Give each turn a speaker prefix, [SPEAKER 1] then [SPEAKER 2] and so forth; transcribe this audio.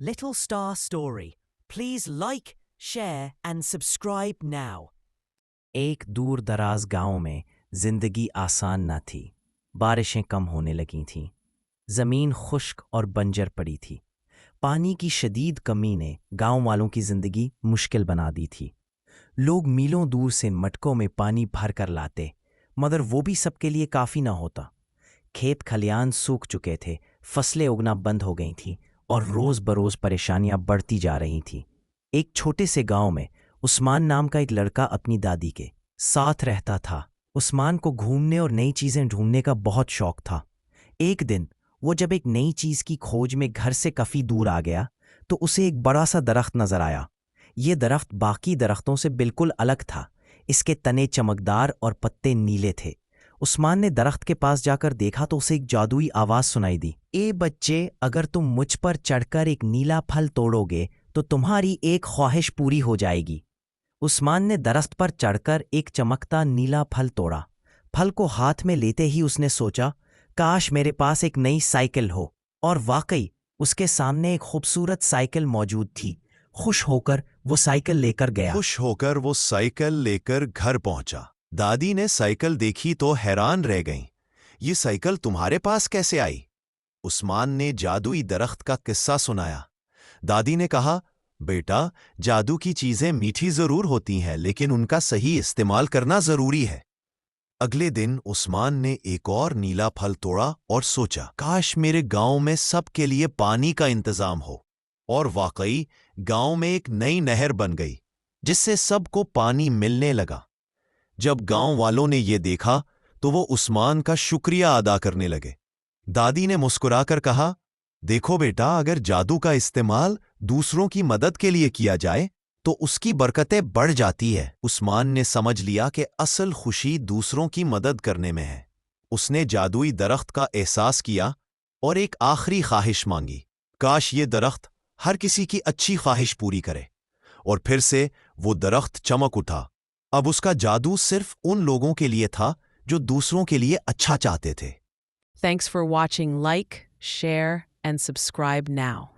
[SPEAKER 1] Little Star Story. Please like, share and subscribe now.
[SPEAKER 2] एक दूर दराज गांव में जिंदगी आसान न थी। बारिशें कम होने लगी थीं। ज़मीन खुश्क और बंजर पड़ी थी। पानी की शदीद कमी ने गांव वालों की जिंदगी मुश्किल बना दी थी। लोग मीलों दूर से मटकों में पानी भर कर लाते, मगर वो भी सबके लिए काफ़ी ना होता। खेत खलियान सूख चुके थे, फसलें उगना बंद हो गई थीं और रोज़ बरोज़ परेशानियां बढ़ती जा रही थीं। एक छोटे से गांव में उस्मान नाम का एक लड़का अपनी दादी के साथ रहता था। उस्मान को घूमने और नई चीज़ें ढूंढने का बहुत शौक था। एक दिन वो जब एक नई चीज़ की खोज में घर से काफ़ी दूर आ गया तो उसे एक बड़ा सा दरख्त नज़र आया। ये दरख्त बाकी दरख्तों से बिल्कुल अलग था। इसके तने चमकदार और पत्ते नीले थे। उस्मान ने दरख्त के पास जाकर देखा तो उसे एक जादुई आवाज़ सुनाई दी। ए बच्चे, अगर तुम मुझ पर चढ़कर एक नीला फल तोड़ोगे तो तुम्हारी एक ख्वाहिश पूरी हो जाएगी। उस्मान ने दरख्त पर चढ़कर एक चमकता नीला फल तोड़ा। फल को हाथ में लेते ही उसने सोचा, काश मेरे पास एक नई साइकिल हो। और वाकई उसके सामने एक खूबसूरत साइकिल मौजूद थी। खुश होकर वो साइकिल लेकर
[SPEAKER 3] घर पहुंचा। दादी ने साइकिल देखी तो हैरान रह गईं। ये साइकिल तुम्हारे पास कैसे आई? उस्मान ने जादुई दरख्त का किस्सा सुनाया। दादी ने कहा, बेटा, जादू की चीजें मीठी जरूर होती हैं, लेकिन उनका सही इस्तेमाल करना जरूरी है। अगले दिन उस्मान ने एक और नीला फल तोड़ा और सोचा, काश मेरे गांव में सबके लिए पानी का इंतजाम हो। और वाकई गांव में एक नई नहर बन गई, जिससे सबको पानी मिलने लगा। जब गांव वालों ने ये देखा तो वो उस्मान का शुक्रिया अदा करने लगे। दादी ने मुस्कुराकर कहा, देखो बेटा, अगर जादू का इस्तेमाल दूसरों की मदद के लिए किया जाए तो उसकी बरकतें बढ़ जाती है। उस्मान ने समझ लिया कि असल खुशी दूसरों की मदद करने में है। उसने जादुई दरख्त का एहसास किया और एक आखिरी ख्वाहिश मांगी, काश ये दरख्त हर किसी की अच्छी ख्वाहिश पूरी करे। और फिर से वो दरख्त चमक उठा। अब उसका जादू सिर्फ उन लोगों के लिए था जो दूसरों के लिए अच्छा चाहते थे।
[SPEAKER 4] Thanks for watching. Like, share, and subscribe now.